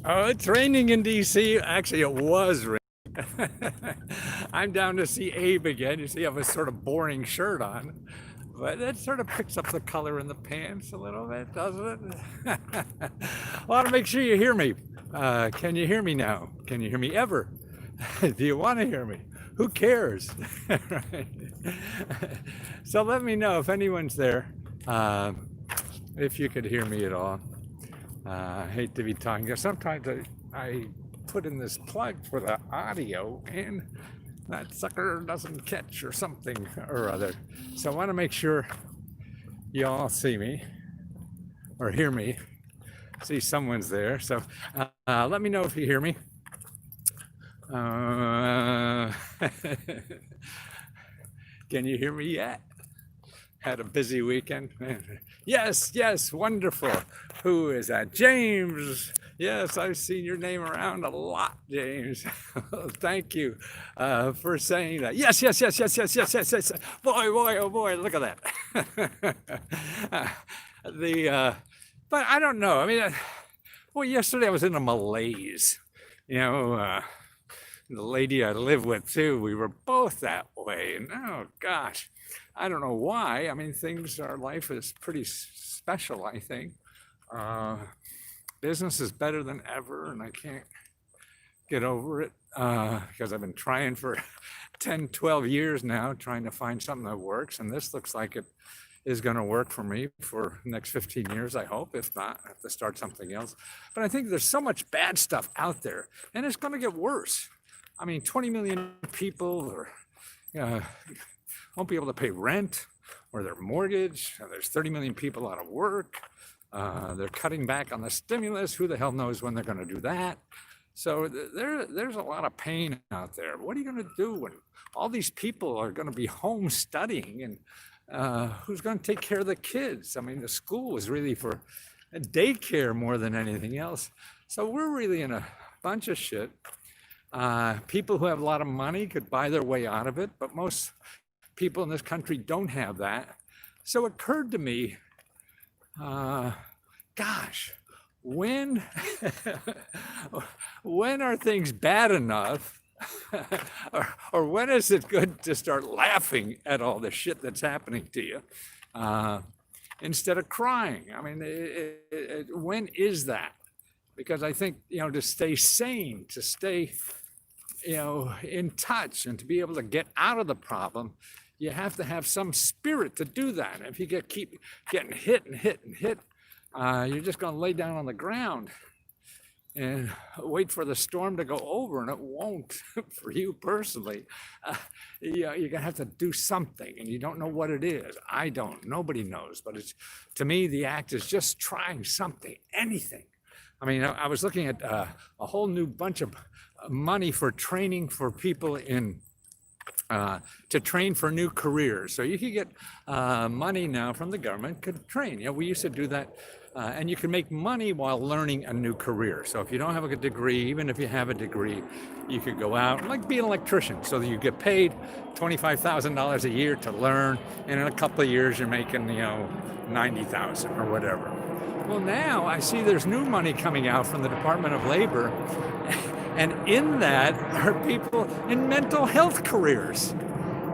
Oh, it's raining in DC. Actually, it was raining. I'm down to see Abe again. You see, I have a sort of boring shirt on, but it sort of picks up the color in the pants a little bit, doesn't it? I want to make sure you hear me. Can you hear me now? Can you hear me ever? Do you want to hear me? Who cares? Right? So let me know if anyone's there, if you could hear me at all. I hate to be talking. Sometimes I put in this plug for the audio and that sucker doesn't catch or something or other. So I want to make sure you all see me or hear me. See someone's there. So let me know if you hear me. Can you hear me yet? Had a busy weekend. Yes, wonderful. Who is that? James. Yes, I've seen your name around a lot, James. Thank you for saying that. Yes. Boy, oh boy, look at that. But I don't know. I mean, well, yesterday I was in a malaise. You know, the lady I live with too, we were both that way. And oh gosh, I don't know why. I mean, our life is pretty special, I think. Business is better than ever, and I can't get over it because I've been trying for 10, 12 years now, trying to find something that works. And this looks like it is going to work for me for the next 15 years, I hope. If not, I have to start something else. But I think there's so much bad stuff out there, and it's going to get worse. I mean, 20 million people won't be able to pay rent or their mortgage. There's 30 million people out of work. They're cutting back on the stimulus. Who the hell knows when they're going to do that? So there's a lot of pain out there. What are you going to do when all these people are going to be home studying? And who's going to take care of the kids? I mean, the school is really for daycare more than anything else. So we're really in a bunch of shit. People who have a lot of money could buy their way out of it, but most people in this country don't have that. So it occurred to me, gosh, when are things bad enough or when is it good to start laughing at all the shit that's happening to you instead of crying? I mean, when is that? Because I think, to stay sane, to stay, in touch and to be able to get out of the problem, you have to have some spirit to do that. If you keep getting hit, you're just going to lay down on the ground and wait for the storm to go over, and it won't for you personally. You're going to have to do something, and you don't know what it is. I don't. Nobody knows. But to me, the act is just trying something, anything. I mean, I was looking at a whole new bunch of money for training for people to train for new careers. So you could get money now from the government to train. We used to do that, and you can make money while learning a new career. So if you don't have a degree, even if you have a degree, you could go out and be an electrician. So that you get paid $25,000 a year to learn, and in a couple of years you're making $90,000 or whatever. Well, now I see there's new money coming out from the Department of Labor, and in that are people in mental health careers.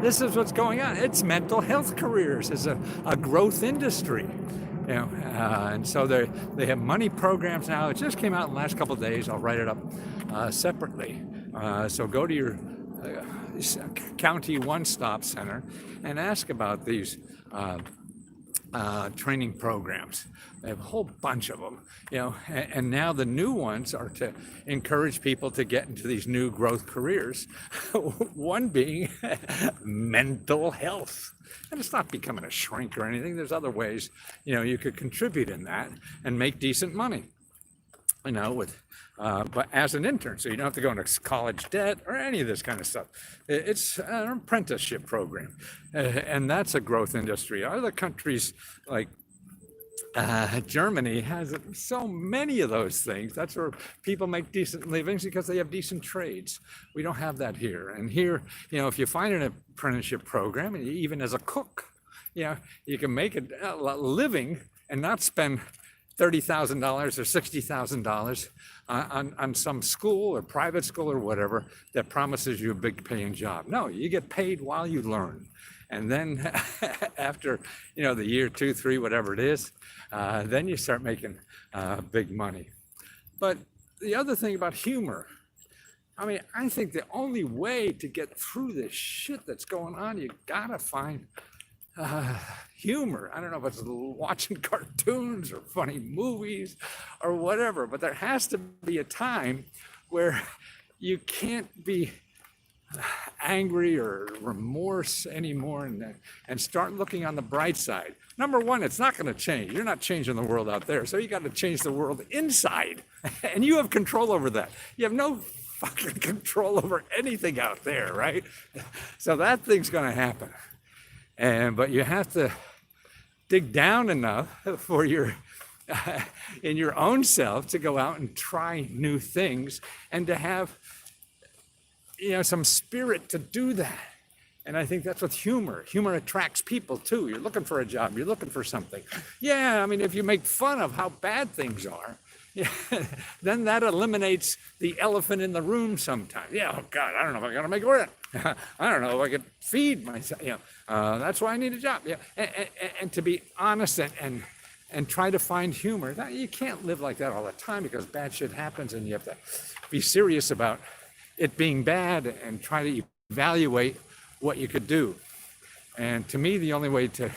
This is what's going on. It's mental health careers. It's a growth industry. And so they have money programs now. It just came out in the last couple of days. I'll write it up separately. So go to your county one-stop center and ask about these training programs. They have a whole bunch of them, and now the new ones are to encourage people to get into these new growth careers, one being mental health. And it's not becoming a shrink or anything. There's other ways, you could contribute in that and make decent money, but as an intern, so you don't have to go into college debt or any of this kind of stuff. It's an apprenticeship program, and that's a growth industry. Other countries like Germany has so many of those things. That's where people make decent livings because they have decent trades. We don't have that here. And here, if you find an apprenticeship program, and even as a cook, you can make a living and not spend $30,000 or $60,000 on some school or private school or whatever that promises you a big paying job. No, you get paid while you learn. And then after, the year, 2, 3, whatever it is, then you start making big money. But the other thing about humor, I think the only way to get through this shit that's going on, you gotta find humor. I don't know if it's watching cartoons or funny movies or whatever, but there has to be a time where you can't be angry or remorse anymore and start looking on the bright side. Number one, it's not going to change. You're not changing the world out there. So you got to change the world inside. And you have control over that. You have no fucking control over anything out there, right? So that thing's going to happen. But you have to dig down enough for in your own self to go out and try new things and to have some spirit to do that. And I think that's with humor. Humor attracts people too. You're looking for a job, you're looking for something. Yeah, if you make fun of how bad things are, then that eliminates the elephant in the room sometimes. Yeah, oh God, I don't know if I'm gonna make it work. I don't know if I could feed myself. That's why I need a job. Yeah, and to be honest and try to find humor. You can't live like that all the time because bad shit happens, and you have to be serious about it being bad and try to evaluate what you could do. And to me, the only way to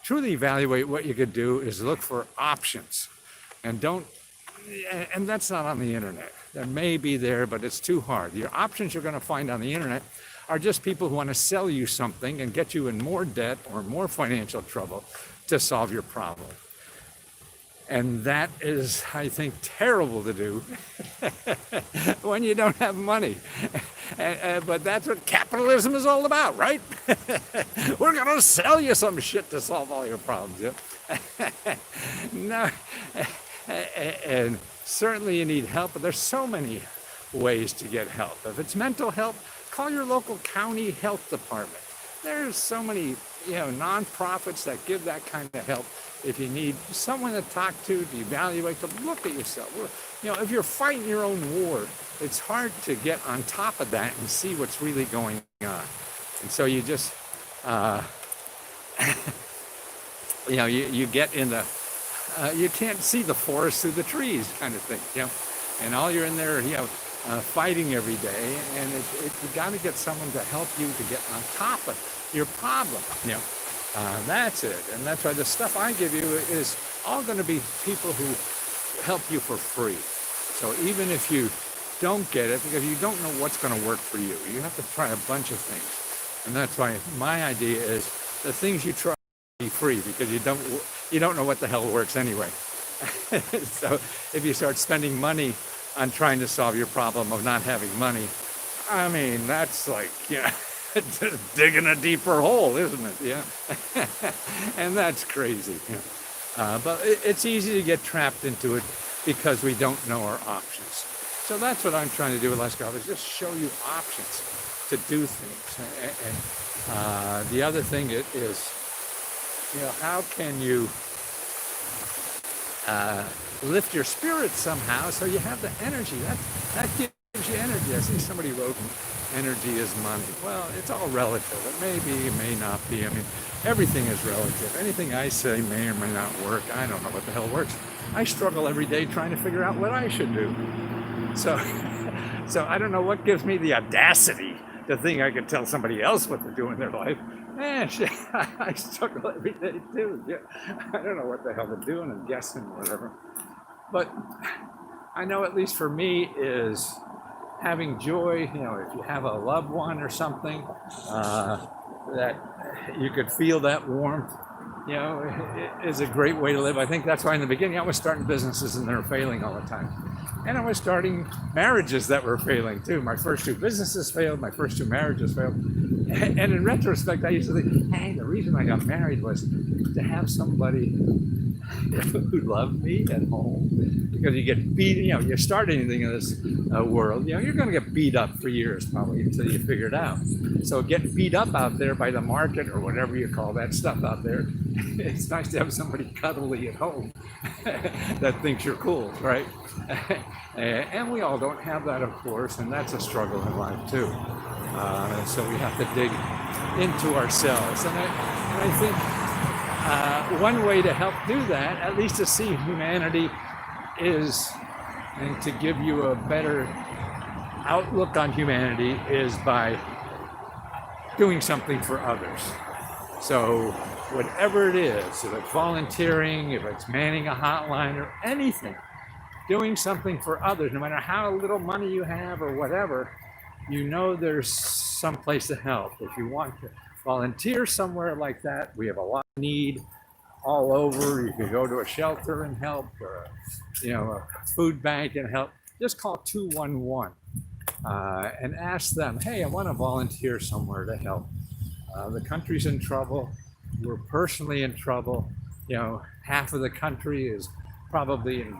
truly evaluate what you could do is look for options. And that's not on the internet. That may be there, but it's too hard. Your options you're going to find on the internet are just people who want to sell you something and get you in more debt or more financial trouble to solve your problem. And that is, I think, terrible to do when you don't have money. But that's what capitalism is all about, right? We're going to sell you some shit to solve all your problems. Yeah? No, and certainly you need help, but there's so many ways to get help. If it's mental health, call your local county health department. There's so many, nonprofits that give that kind of help. If you need someone to talk to evaluate, to look at yourself. If you're fighting your own war, it's hard to get on top of that and see what's really going on. And so you just, you get in the, you can't see the forest through the trees kind of thing, and all you're in there, fighting every day, and you got to get someone to help you to get on top of your problem, That's it. And that's why the stuff I give you is all going to be people who help you for free. So even if you don't get it, because you don't know what's going to work for you, you have to try a bunch of things. And that's why my idea is the things you try be free, because you don't know what the hell works anyway. So if you start spending money on trying to solve your problem of not having money, that's like, just digging a deeper hole, isn't it? Yeah. And that's crazy. But it's easy to get trapped into it because we don't know our options. So that's what I'm trying to do with Let's Go, is just show you options to do things. And the other thing is, how can you lift your spirit somehow so you have the energy? That gives you energy. I see somebody wrote, energy is money. Well, it's all relative. It may be, it may not be. Everything is relative. Anything I say may or may not work. I don't know what the hell works. I struggle every day trying to figure out what I should do. So I don't know what gives me the audacity to think I could tell somebody else what to do in their life. Shit, I struggle every day too. Yeah. I don't know what the hell they're doing and guessing or whatever. But I know, at least for me, is having joy. If you have a loved one or something, that you could feel that warmth, it is a great way to live. I think that's why in the beginning I was starting businesses and they were failing all the time. And I was starting marriages that were failing too. My first 2 businesses failed, my first 2 marriages failed. And in retrospect, I used to think, hey, the reason I got married was to have somebody who loved me at home. Because you get beat, you start anything in this world, you're going to get beat up for years probably until you figure it out. So getting beat up out there by the market or whatever you call that stuff out there It's nice to have somebody cuddly at home that thinks you're cool, right? And we all don't have that, of course, and that's a struggle in life too. So we have to dig into ourselves. And I think one way to help do that, at least to see humanity, is, and to give you a better outlook on humanity, is by doing something for others. So whatever it is, if it's volunteering, if it's manning a hotline or anything, doing something for others, no matter how little money you have or whatever, you know there's some place to help. If you want to volunteer somewhere like that, we have a lot of need all over. You can go to a shelter and help, or a food bank and help. Just call 211 and ask them, hey, I want to volunteer somewhere to help. The country's in trouble. We're personally in trouble. Half of the country is probably in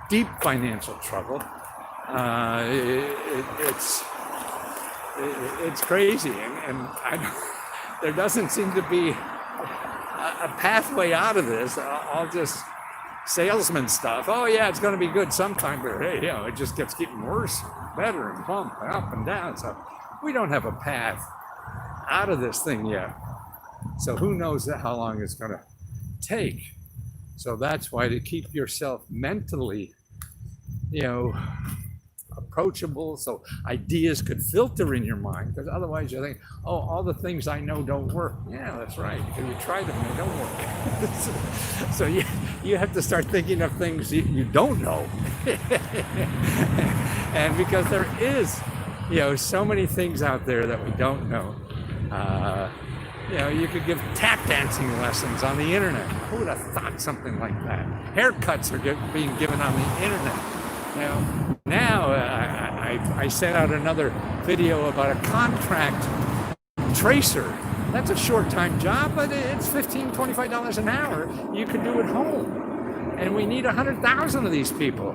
deep financial trouble. It's crazy, and there doesn't seem to be a pathway out of this. All just salesman stuff. Oh yeah, it's going to be good sometime, but hey, it just keeps getting worse, better, and bump and up and down. So we don't have a path out of this thing yet. So who knows how long it's going to take. So that's why, to keep yourself mentally, approachable, so ideas could filter in your mind, because otherwise you think, oh, all the things I know don't work. Yeah, that's right, because you tried them and they don't work. So you have to start thinking of things you don't know. And because there is, so many things out there that we don't know. You could give tap dancing lessons on the internet. Who would have thought something like that? Haircuts are being given on the internet. Now I sent out another video about a contract tracer. That's a short-time job, but it's $15, $25 an hour. You can do it home. And we need 100,000 of these people.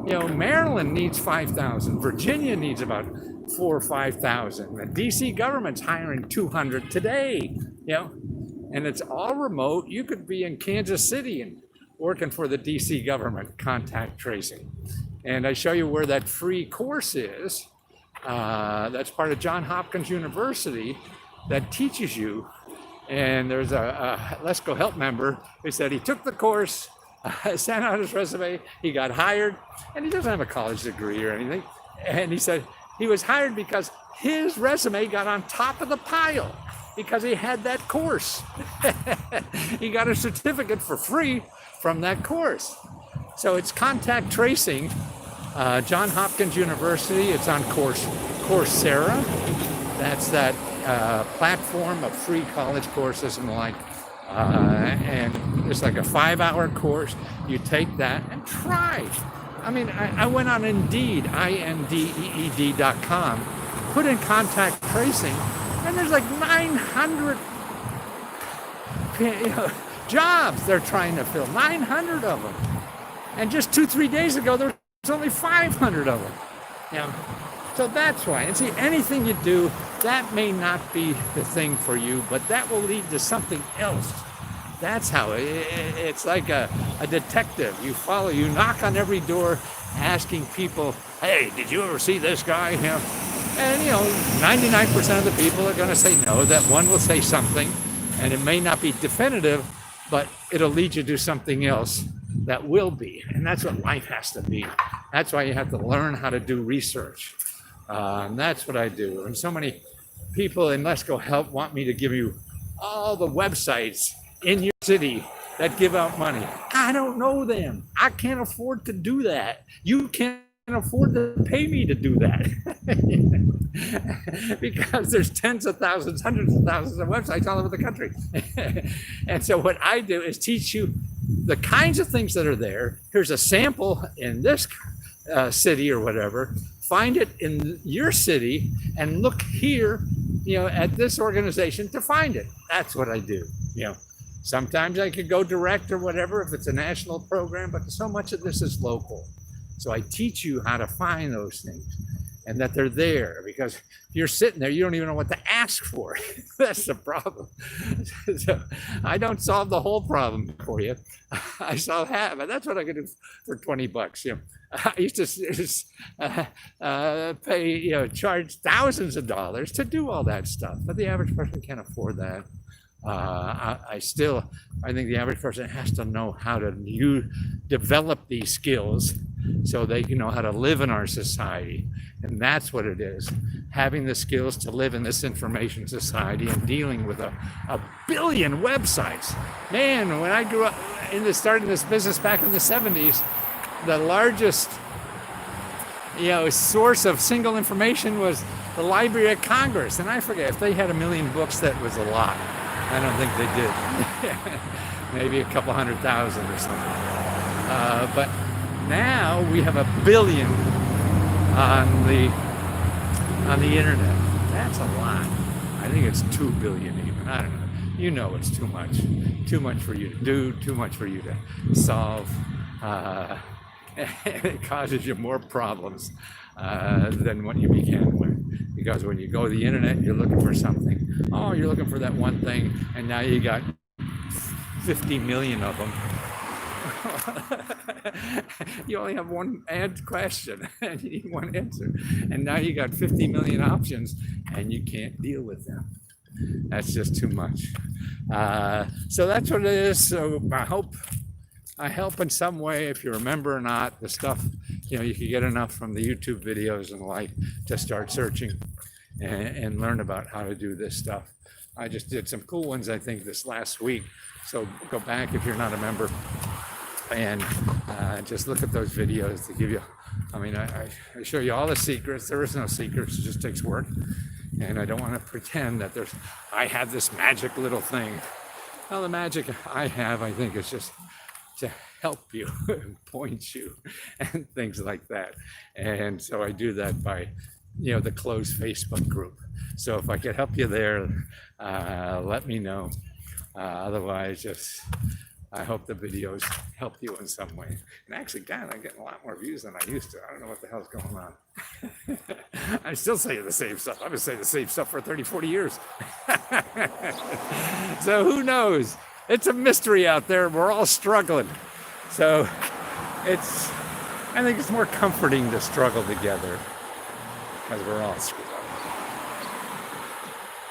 Maryland needs 5,000. Virginia needs about 4,000 or 5,000. The DC government's hiring 200 today. And it's all remote. You could be in Kansas City and working for the DC government, contact tracing. And I show you where that free course is. That's part of Johns Hopkins University that teaches you. And there's a Let's Go Help member who said he took the course, sent out his resume, he got hired, and he doesn't have a college degree or anything. And he said he was hired because his resume got on top of the pile because he had that course. He got a certificate for free from that course. So it's contact tracing, Johns Hopkins University. It's on Coursera. That's that platform of free college courses and the like. And it's like a 5-hour course. You take that and try. I went on Indeed, INDEED.com, put in contact tracing, and there's like 900 jobs they're trying to fill, 900 of them. And just 2-3 days ago, there was only 500 of them. So that's why. And see, anything you do, that may not be the thing for you, but that will lead to something else. That's how it's like a detective. You knock on every door asking people, hey, did you ever see this guy? And 99% of the people are going to say no. That one will say something, and it may not be definitive, but it'll lead you to something else that will be. And that's what life has to be. That's why you have to learn how to do research. And that's what I do. And so many people in Let's Go Help want me to give you all the websites in your city that give out money. I don't know them. I can't afford to do that. You can't afford to pay me to do that. Because there's tens of thousands, hundreds of thousands of websites all over the country. And so what I do is teach you the kinds of things that are there. Here's a sample in this city or whatever. Find it in your city and look here, at this organization to find it. That's what I do. Sometimes I could go direct or whatever if it's a national program, but so much of this is local. So I teach you how to find those things. and that they're there, because if you're sitting there, you don't even know what to ask for. That's the problem. So I don't solve the whole problem for you. I solve half, and that's what I could do for $20. I used to pay, charge thousands of dollars to do all that stuff, but the average person can't afford that. I think the average person has to know how to develop these skills so they can know how to live in our society. And that's what it is, having the skills to live in this information society and dealing with a billion websites. Man, when I grew up starting this business back in the 70s, the largest source of single information was the Library of Congress. And I forget, if they had 1 million books, that was a lot. I don't think they did. Maybe a couple 100,000 or something. But now we have 1 billion on the internet. That's a lot. I think it's 2 billion even. I don't know. It's too much. Too much for you to do, too much for you to solve. It causes you more problems than what you began with. Because when you go to the internet, you're looking for something. Oh, you're looking for that one thing, and now you got 50 million of them. You only have one question, and you need one answer. And now you got 50 million options, and you can't deal with them. That's just too much. So that's what it is. So I help in some way, if you remember or not, the stuff, you can get enough from the YouTube videos and the like to start searching and learn about how to do this stuff. I just did some cool ones, I think, this last week. So go back if you're not a member and just look at those videos to give you, I show you all the secrets. There is no secrets, it just takes work. And I don't want to pretend that I have this magic little thing. Well, the magic I have, I think, is just to help you, point you, and things like that. And so I do that by, the closed Facebook group. So if I could help you there, let me know. Otherwise, I hope the videos help you in some way. And actually, God, I'm getting a lot more views than I used to. I don't know what the hell's going on. I still say the same stuff. I've been saying the same stuff for 30, 40 years. So who knows? It's a mystery out there. We're all struggling. So I think it's more comforting to struggle together because we're all screwed.